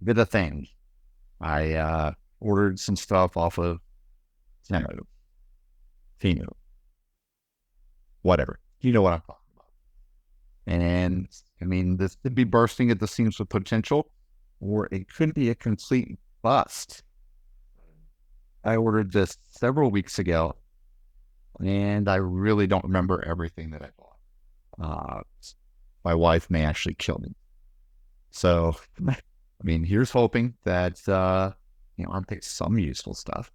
did a thing. I ordered some stuff off of Temu, whatever. You know what I'm talking about. And I mean, this could be bursting at the seams with potential, or it could be a complete bust. I ordered this several weeks ago, and I really don't remember everything that I bought. My wife may actually kill me. So, I mean, here's hoping that, I'll pick some useful stuff.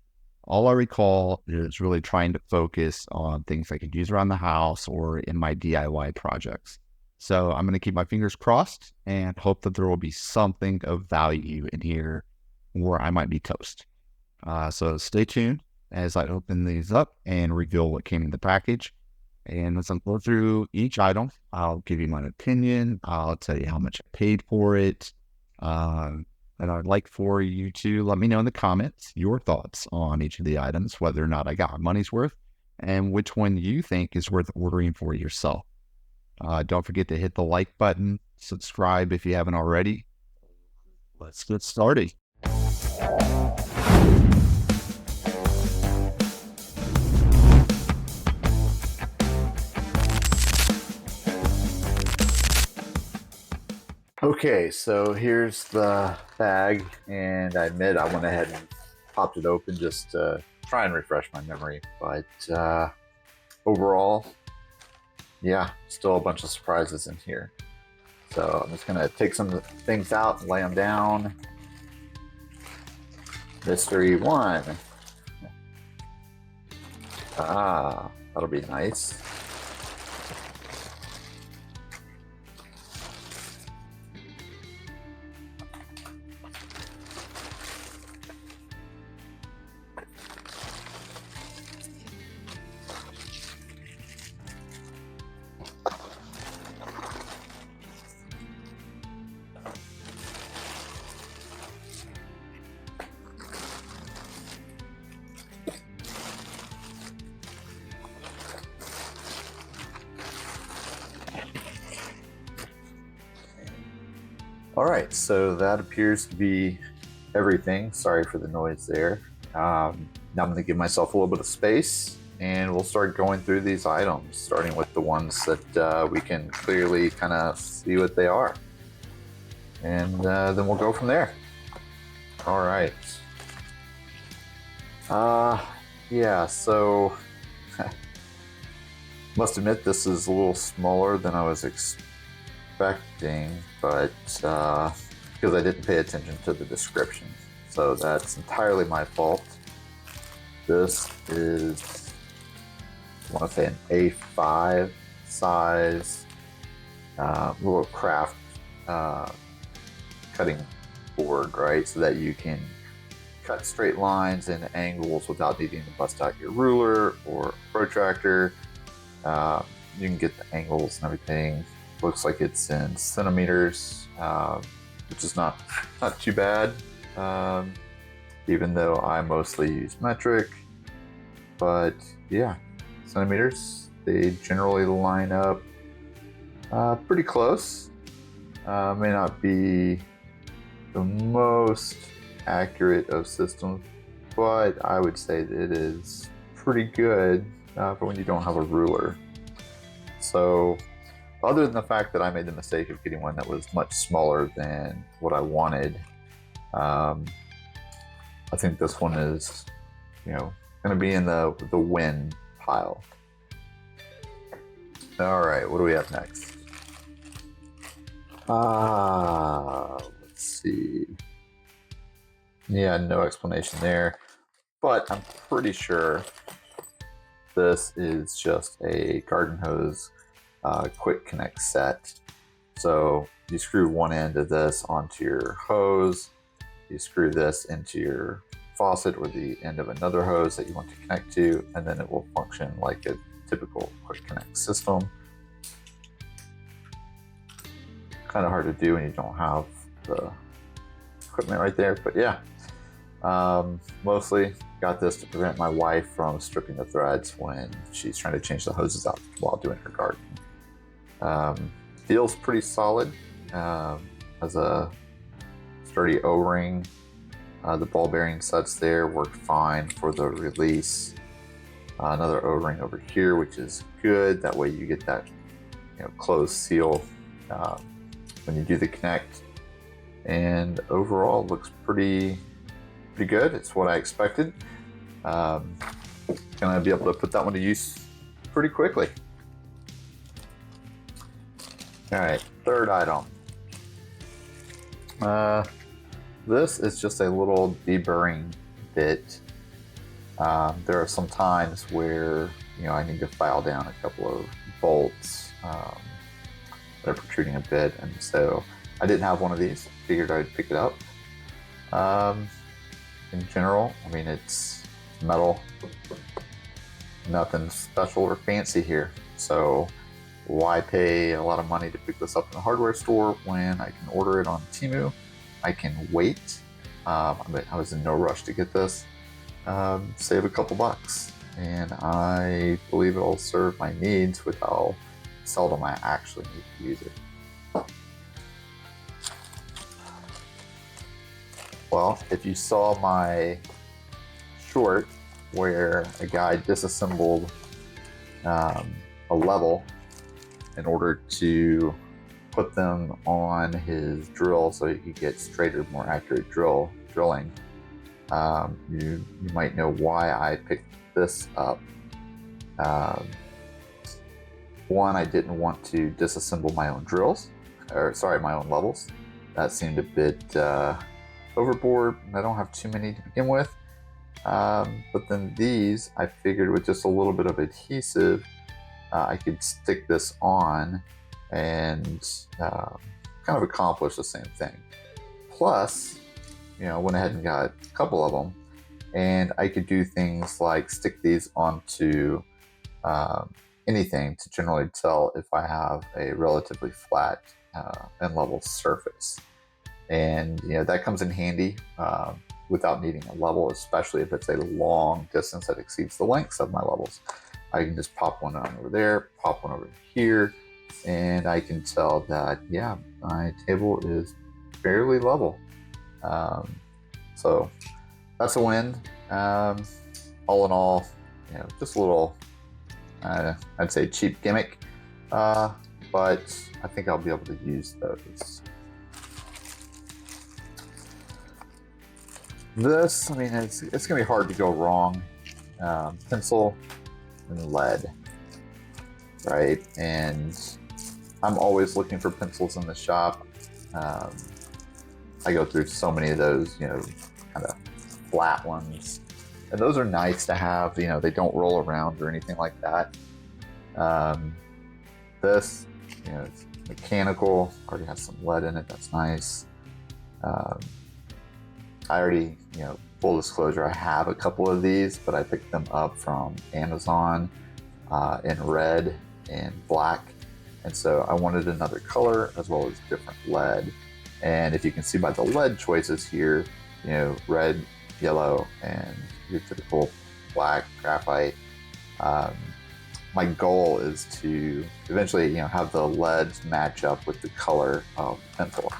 All I recall is really trying to focus on things I could use around the house or in my DIY projects. So I'm going to keep my fingers crossed and hope that there will be something of value in here where I might be toast. So stay tuned as I open these up and reveal what came in the package. And as I go through each item, I'll give you my opinion. I'll tell you how much I paid for it. And I'd like for you to let me know in the comments your thoughts on each of the items, whether or not I got my money's worth, and which one you think is worth ordering for yourself. Don't forget to hit the like button, subscribe if you haven't already. Let's get started. Okay, so here's the bag, and I admit I went ahead and popped it open just to try and refresh my memory, but overall, yeah, still a bunch of surprises in here. So I'm just gonna take some things out and lay them down. Mystery one. That'll be nice. All right, so that appears to be everything. Sorry for the noise there. Now I'm going to give myself a little bit of space, and we'll start going through these items, starting with the ones that we can clearly kind of see what they are. And then we'll go from there. All right. Yeah, so must admit this is a little smaller than I was expecting, but because I didn't pay attention to the description, so that's entirely my fault. This is, I want to say, an A5 size little craft cutting board, right? So that you can cut straight lines and angles without needing to bust out your ruler or a protractor. You can get the angles and everything. Looks like it's in centimeters, which is not too bad, even though I mostly use metric. But yeah, centimeters, they generally line up pretty close. May not be the most accurate of systems, but I would say that it is pretty good for when you don't have a ruler. So other than the fact that I made the mistake of getting one that was much smaller than what I wanted, I think this one is, going to be in the win pile. All right, what do we have next? Let's see. Yeah, no explanation there, but I'm pretty sure this is just a garden hose quick connect set. So you screw one end of this onto your hose, you screw this into your faucet or the end of another hose that you want to connect to, and then it will function like a typical quick connect system. Kind of hard to do when you don't have the equipment right there, but yeah. Mostly got this to prevent my wife from stripping the threads when she's trying to change the hoses out while doing her garden. Feels pretty solid. Has a sturdy O-ring. The ball bearing sets there worked fine for the release. Another O-ring over here, which is good. That way you get that closed seal when you do the connect. And overall, looks pretty good. It's what I expected. Gonna be able to put that one to use pretty quickly. All right, third item. This is just a little deburring bit. There are some times where I need to file down a couple of bolts that are protruding a bit, and so I didn't have one of these. Figured I'd pick it up. In general, I mean, it's metal, nothing special or fancy here. So why pay a lot of money to pick this up in a hardware store when I can order it on Temu? I can wait. I was in no rush to get this. Save a couple bucks, and I believe it'll serve my needs with how seldom I actually need to use it. Well, if you saw my short where a guy disassembled a level in order to put them on his drill so he could get straighter, more accurate drilling, you might know why I picked this up. One, I didn't want to disassemble my own drills, my own levels. That seemed a bit overboard, and I don't have too many to begin with. But then these, I figured with just a little bit of adhesive, I could stick this on and kind of accomplish the same thing. Plus, went ahead and got a couple of them, and I could do things like stick these onto anything to generally tell if I have a relatively flat and level surface. And that comes in handy without needing a level, especially if it's a long distance that exceeds the lengths of my levels. I can just pop one on over there, pop one over here, and I can tell that, yeah, my table is fairly level. So that's a win. All in all, just a little, I'd say cheap gimmick, but I think I'll be able to use those. This, I mean, it's gonna be hard to go wrong. Pencil and lead, right? And I'm always looking for pencils in the shop. I go through so many of those, kind of flat ones, and those are nice to have. They don't roll around or anything like that. This, it's mechanical, already has some lead in it. That's nice. I already, full disclosure, I have a couple of these, but I picked them up from Amazon in red and black. And so I wanted another color as well as different lead. And if you can see by the lead choices here, red, yellow, and your typical black, graphite. My goal is to eventually, have the leads match up with the color of the pencil.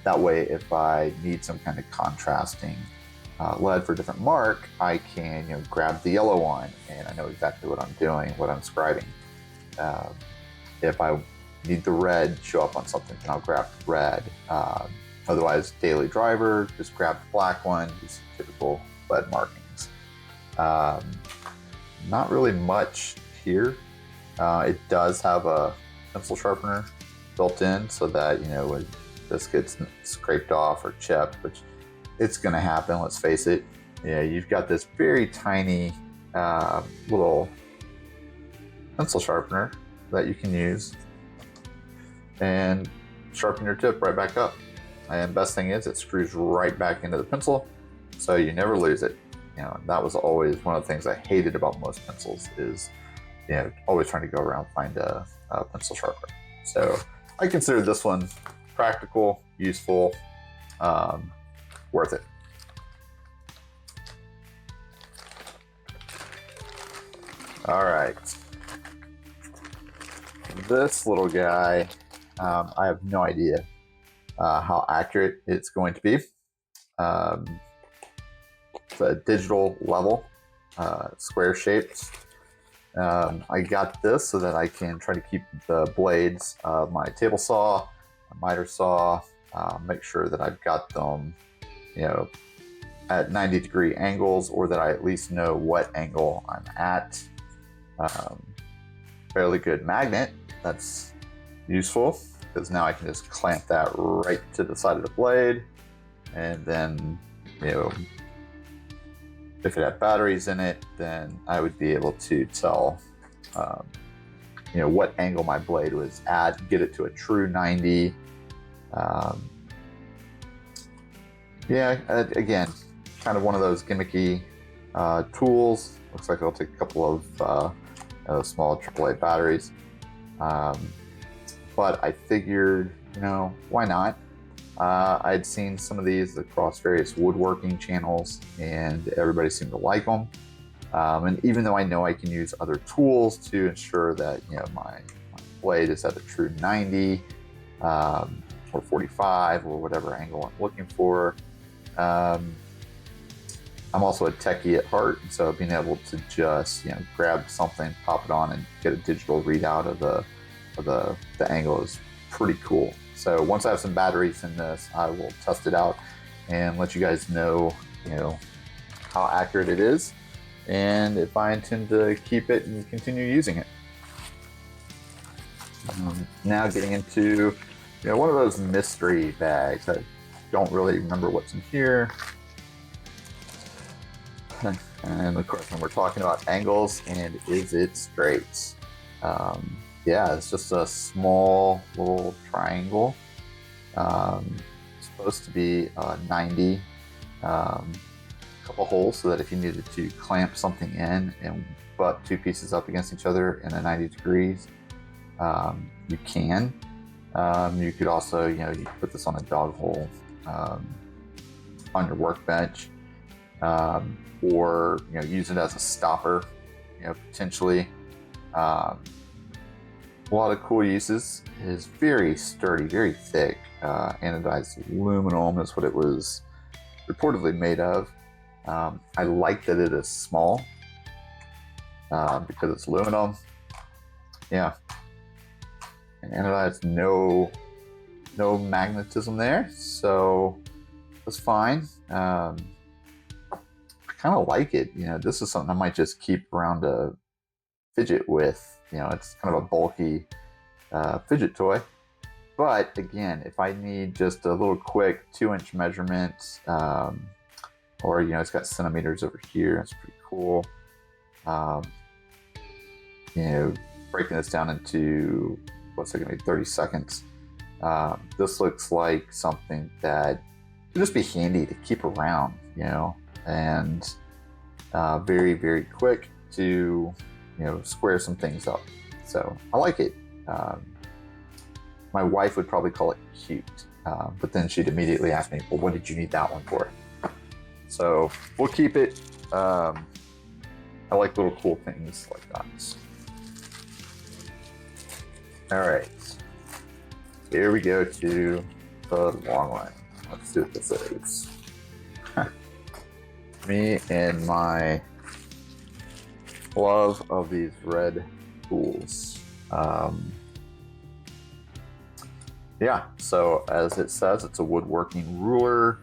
That way, if I need some kind of contrasting lead for a different mark, I can grab the yellow one, and I know exactly what I'm doing, what I'm scribing. If I need the red show up on something, then I'll grab the red. Otherwise, daily driver, just grab the black one, just typical lead markings. Not really much here. It does have a pencil sharpener built in so that, when this gets scraped off or chipped, which it's going to happen, let's face it. You've got this very tiny little pencil sharpener that you can use and sharpen your tip right back up. And best thing is it screws right back into the pencil, so you never lose it. That was always one of the things I hated about most pencils is, always trying to go around find a pencil sharpener. So I consider this one practical, useful, worth it. All right. This little guy, I have no idea how accurate it's going to be. It's a digital level, square shaped. I got this so that I can try to keep the blades of my table saw, my miter saw, make sure that I've got them, at 90-degree angles, or that I at least know what angle I'm at. Fairly good magnet. That's useful because now I can just clamp that right to the side of the blade, and then, if it had batteries in it, then I would be able to tell, what angle my blade was at, get it to a true 90. Again, kind of one of those gimmicky tools. Looks like it'll take a couple of small AAA batteries. But I figured, why not? I'd seen some of these across various woodworking channels, and everybody seemed to like them. And even though I know I can use other tools to ensure that my blade is at a true 90 or 45 or whatever angle I'm looking for, I'm also a techie at heart, and so being able to just grab something, pop it on, and get a digital readout of the angle is pretty cool. So once I have some batteries in this, I will test it out and let you guys know, how accurate it is, and if I intend to keep it and continue using it. Now getting into, one of those mystery bags. I don't really remember what's in here. And of course, when we're talking about angles and is it straight? It's just a small little triangle. It's supposed to be 90. Couple holes so that if you needed to clamp something in and butt two pieces up against each other in a 90 degrees, you can. You could also, you could put this on a dog hole on your workbench, or use it as a stopper, potentially. A lot of cool uses. It is very sturdy, very thick. Anodized aluminum is what it was reportedly made of. I like that it is small because it's aluminum. Yeah. And anodized, no magnetism there, so it's fine. I kind of like it. This is something I might just keep around to fidget with. It's kind of a bulky fidget toy. But again, if I need just a little quick 2-inch measurement, or it's got centimeters over here, that's pretty cool. Breaking this down into what's it gonna be, 30 seconds. This looks like something that would just be handy to keep around, and very, very quick to square some things up. So I like it. My wife would probably call it cute, but then she'd immediately ask me, well, what did you need that one for? So we'll keep it. I like little cool things like that. All right, here we go to the long one. Let's see what this is. Me and my love of these red tools. So as it says, it's a woodworking ruler.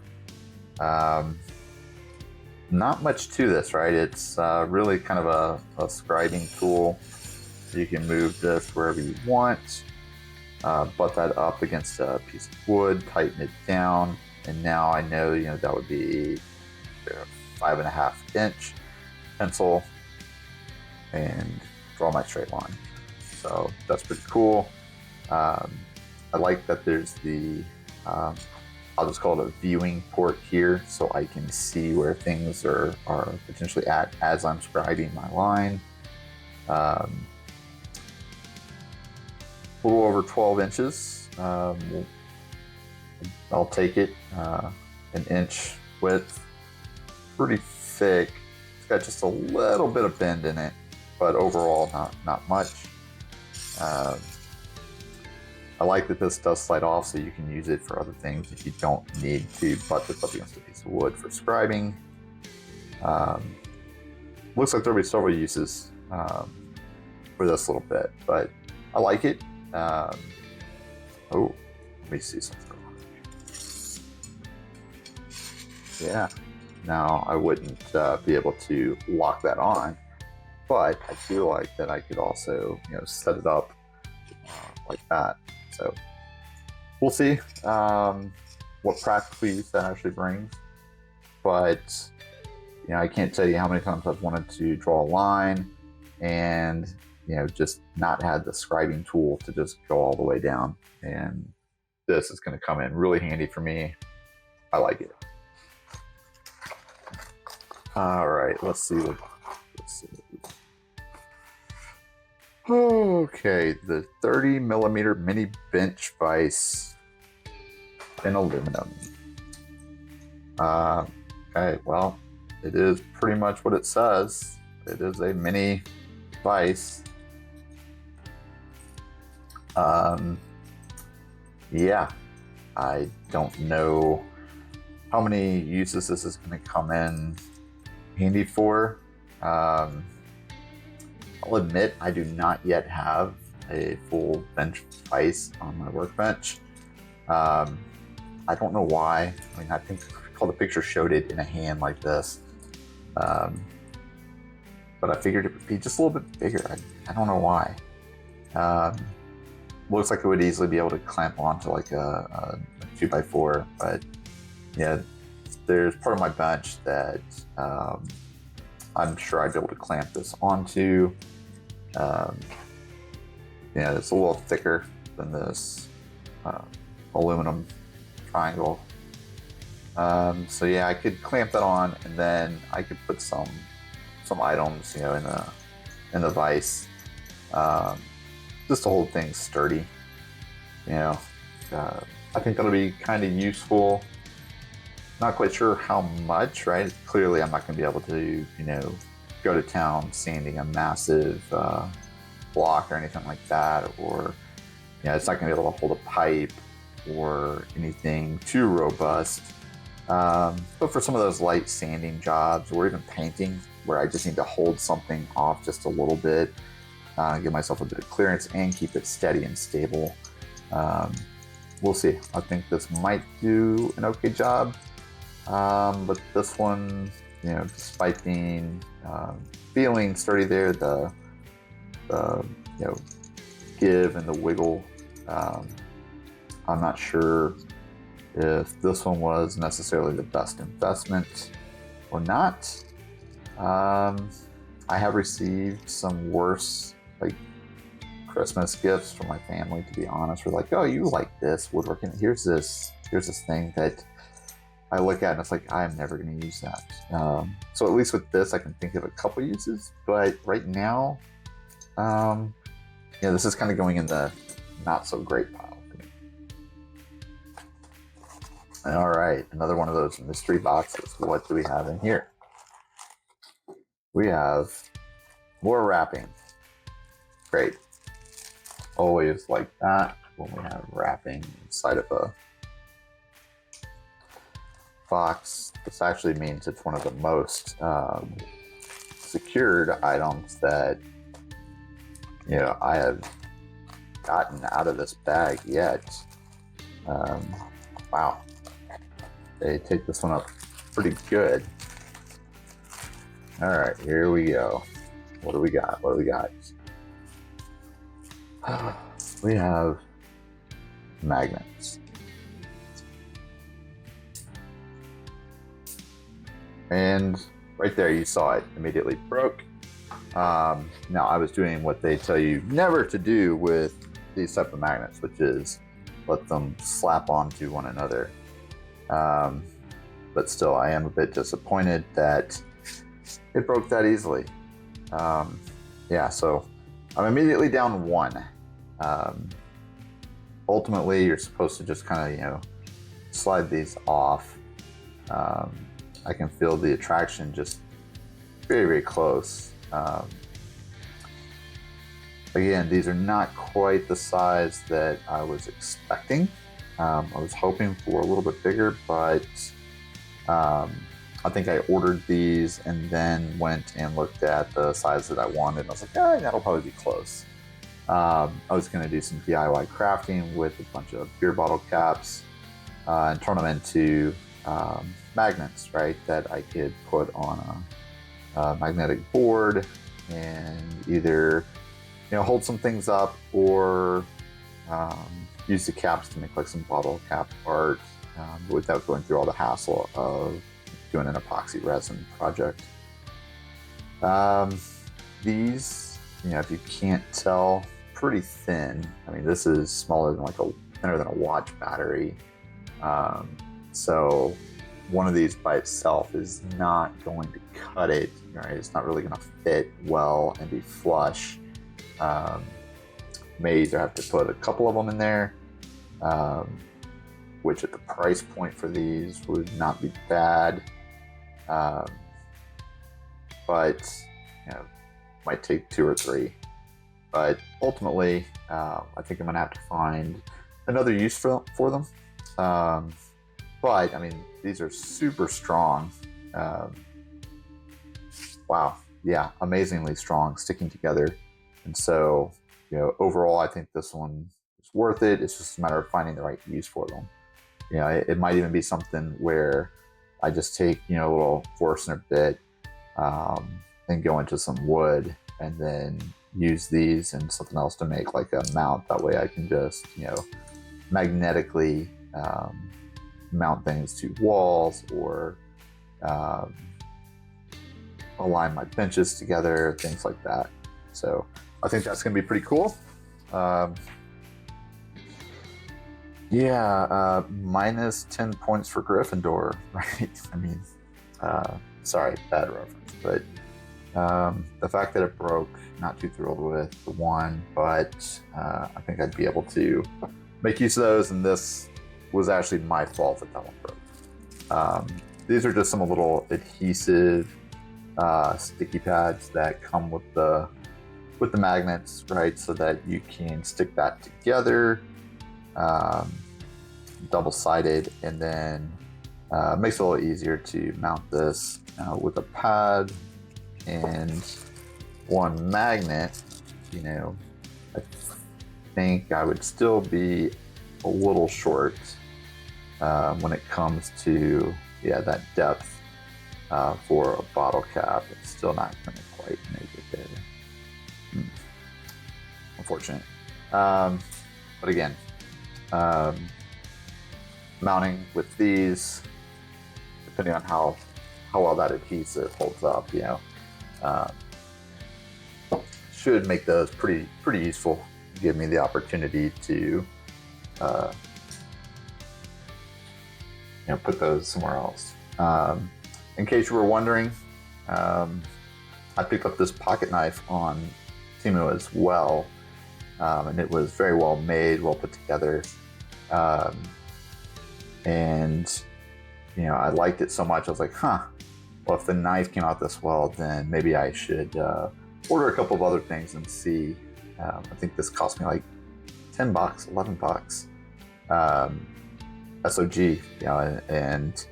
Not much to this, right? It's really kind of a scribing tool. You can move this wherever you want, butt that up against a piece of wood, tighten it down, and now I know that would be a 5.5-inch pencil, and draw my straight line. So that's pretty cool. I like that there's the I'll just call it a viewing port here, so I can see where things are potentially at as I'm scribing my line. A little over 12 inches. I'll take it. An inch width. Pretty thick. It's got just a little bit of bend in it, but overall not much. I like that this does slide off, so you can use it for other things if you don't need to butt this up against a piece of wood for scribing. Looks like there'll be several uses for this little bit, but I like it. Oh, let me see something. Yeah, now I wouldn't be able to lock that on, but I feel like that I could also, set it up like that. So we'll see what practical use that actually brings. But I can't tell you how many times I've wanted to draw a line and just not had the scribing tool to just go all the way down. And this is going to come in really handy for me. I like it. All right, let's see. Okay, the 30mm mini bench vise in aluminum. Okay, well, it is pretty much what it says. It is a mini vise. Yeah, I don't know how many uses this is going to come in handy for. I'll admit I do not yet have a full bench vise on my workbench. I don't know why. I mean, I think the picture showed it in a hand like this. But I figured it would be just a little bit bigger. I don't know why. Looks like it would easily be able to clamp onto like a 2x4, but yeah, there's part of my bench that I'm sure I'd be able to clamp this onto. It's a little thicker than this aluminum triangle. So yeah, I could clamp that on, and then I could put some items, in the vise, just to hold things sturdy. I think that'll be kind of useful. Not quite sure how much, right? Clearly, I'm not going to be able to, go to town sanding a massive block or anything like that, or it's not going to be able to hold a pipe or anything too robust. But for some of those light sanding jobs or even painting, where I just need to hold something off just a little bit, give myself a bit of clearance and keep it steady and stable. We'll see. I think this might do an okay job. But this one, despite being feeling sturdy there, the give and the wiggle, I'm not sure if this one was necessarily the best investment or not. I have received some worse Christmas gifts from my family, to be honest. We're like, oh, you like this woodworking? Here's this thing that I look at and it's like, I'm never going to use that. So at least with this, I can think of a couple uses. But right now, this is kind of going in the not so great pile for me. All right, another one of those mystery boxes. What do we have in here? We have more wrapping. Great. Always like that when we have wrapping inside of a box. This actually means it's one of the most secured items that I have gotten out of this bag yet. Wow, they take this one up pretty good. All right, here we go. What do we got? We have magnets. And right there, you saw it immediately broke. Now, I was doing what they tell you never to do with these type of magnets, which is let them slap onto one another. But still, I am a bit disappointed that it broke that easily. So I'm immediately down one. Ultimately, you're supposed to just kind of, slide these off. I can feel the attraction just very, very close. Again, these are not quite the size that I was expecting. I was hoping for a little bit bigger, but I think I ordered these and then went and looked at the size that I wanted. And I was like, that'll probably be close. I was going to do some DIY crafting with a bunch of beer bottle caps and turn them into magnets, right? That I could put on a magnetic board and either hold some things up or use the caps to make like some bottle cap art without going through all the hassle of doing an epoxy resin project. These, if you can't tell, pretty thin. I mean, this is smaller than thinner than a watch battery. So one of these by itself is not going to cut it, right? It's not really going to fit well and be flush. May either have to put a couple of them in there, which at the price point for these would not be bad. But might take 2 or 3. But ultimately, I think I'm gonna have to find another use for them. But I mean, these are super strong. Wow, yeah, amazingly strong, sticking together. And so, overall, I think this one is worth it. It's just a matter of finding the right use for them. It might even be something where I just take, a little Forstner bit and go into some wood and then use these and something else to make like a mount. That way I can just, magnetically mount things to walls or align my benches together, things like that. So I think that's going to be pretty cool. Minus 10 points for Gryffindor, right? I mean, sorry, bad reference, but the fact that it broke, not too thrilled with the one, but I think I'd be able to make use of those, and this was actually my fault that one broke. These are just some little adhesive sticky pads that come with the magnets, right? So that you can stick that together, double-sided, and then makes it a little easier to mount this with a pad and one magnet. I think I would still be a little short when it comes to that depth for a bottle cap. It's still not going to quite make it there. Unfortunate. But again, mounting with these, depending on how well that adhesive holds up, should make those pretty useful. Give me the opportunity to put those somewhere else. In case you were wondering, I picked up this pocket knife on Temu as well, and it was very well made, well put together, and I liked it so much. I was like, well, if the knife came out this well, then maybe I should order a couple of other things and see. I think this cost me like $10, $11. SOG, and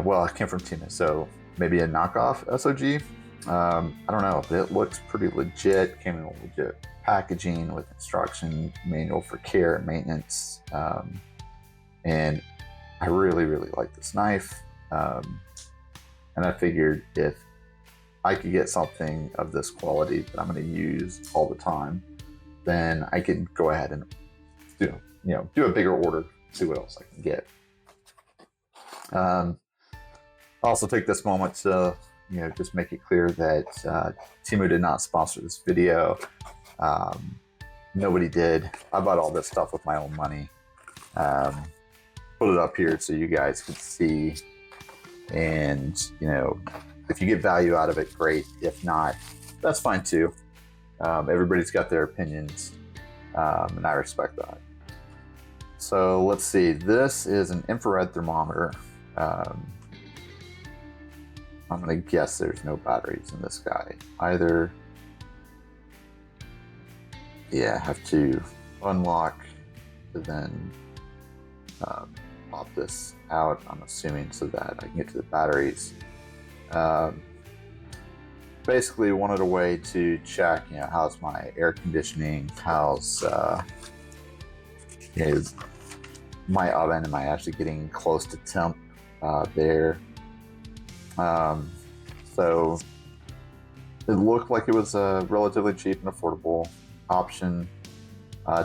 well, it came from Temu, so maybe a knockoff SOG. I don't know, but it looks pretty legit. Came in legit packaging with instruction manual for care and maintenance, and I really like this knife. And I figured if I could get something of this quality that I'm going to use all the time, then I could go ahead and do a bigger order, see what else I can get. I'll also take this moment to just make it clear that Temu did not sponsor this video. Nobody did. I bought all this stuff with my own money. Put it up here so you guys can see, and if you get value out of it, great. If not, that's fine too. Everybody's got their opinions, and I respect that. So let's see. This is an infrared thermometer. I'm gonna guess there's no batteries in this guy. Either yeah, have to unlock to then pop this out, I'm assuming, so that I can get to the batteries. Um, Basically wanted a way to check, how's my air conditioning, how's is my oven, am I actually getting close to temp there? Um, so it looked like it was a relatively cheap and affordable option.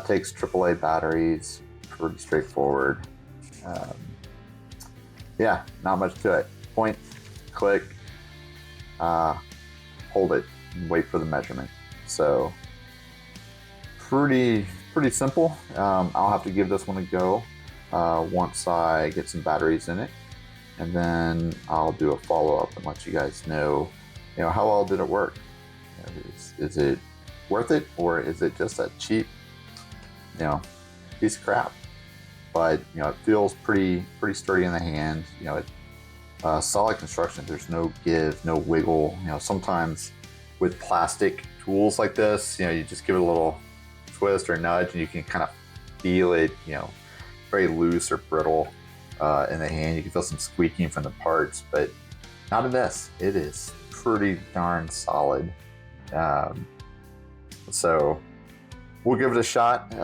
Takes AAA batteries, pretty straightforward. Um, yeah, not much to it. Point, click, hold it, and wait for the measurement. So pretty simple. I'll have to give this one a go once I get some batteries in it, and then I'll do a follow up and let you guys know, how well did it work. Is it worth it, or is it just a cheap, piece of crap? But it feels pretty sturdy in the hand. Solid construction. There's no give, no wiggle. Sometimes with plastic tools like this, you just give it a little twist or nudge, and you can kind of feel it, very loose or brittle in the hand. You can feel some squeaking from the parts, but not in this. It is pretty darn solid. So we'll give it a shot in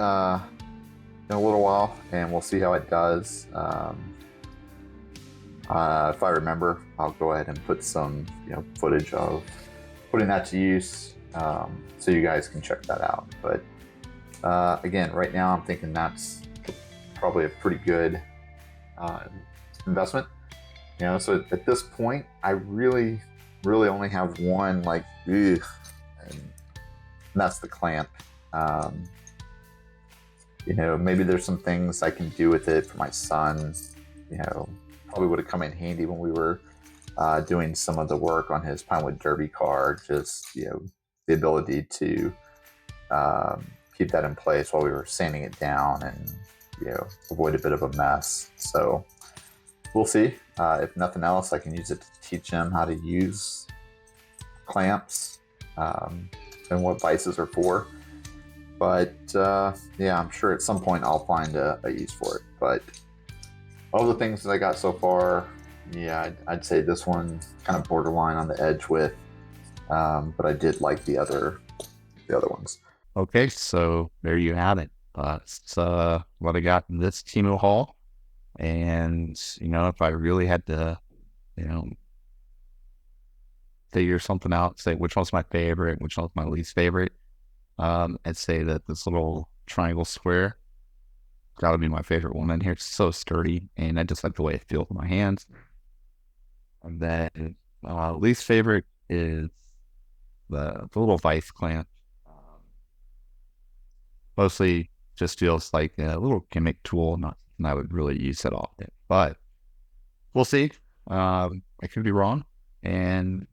a little while, and we'll see how it does. If I remember, I'll go ahead and put some footage of putting that to use, so you guys can check that out. But again, right now I'm thinking that's probably a pretty good investment. So at this point, I really only have one and that's the clamp. Maybe there's some things I can do with it for my son. Probably would have come in handy when we were doing some of the work on his Pinewood Derby car. Just the ability to keep that in place while we were sanding it down and avoid a bit of a mess. So we'll see. If nothing else, I can use it to teach him how to use clamps and what vices are for. But I'm sure at some point I'll find a use for it. But all the things that I got so far, I'd say this one kind of borderline on the edge with, but I did like the other ones. Okay, so there you have it. That's what I got in this Temu haul. And, if I really had to, figure something out, say which one's my favorite, which one's my least favorite, I'd say that this little triangle square gotta be my favorite one in here. It's so sturdy, and I just like the way it feels in my hands. And then least favorite is the little Vise clamp. Mostly just feels like a little gimmick tool, not something I would really use that often. But we'll see. I could be wrong. And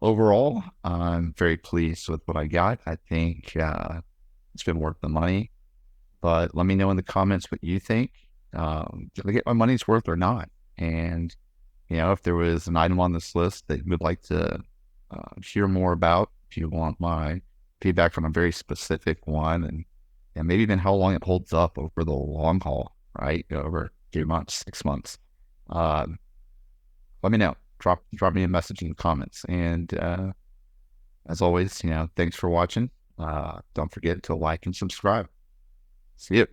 overall, I'm very pleased with what I got. I think it's been worth the money. But let me know in the comments what you think. Did I get my money's worth or not? And, if there was an item on this list that you would like to hear more about, if you want my feedback from a very specific one, and maybe even how long it holds up over the long haul, right? Over a few months, 6 months. Let me know. Drop me a message in the comments. And as always, thanks for watching. Don't forget to like and subscribe. See you.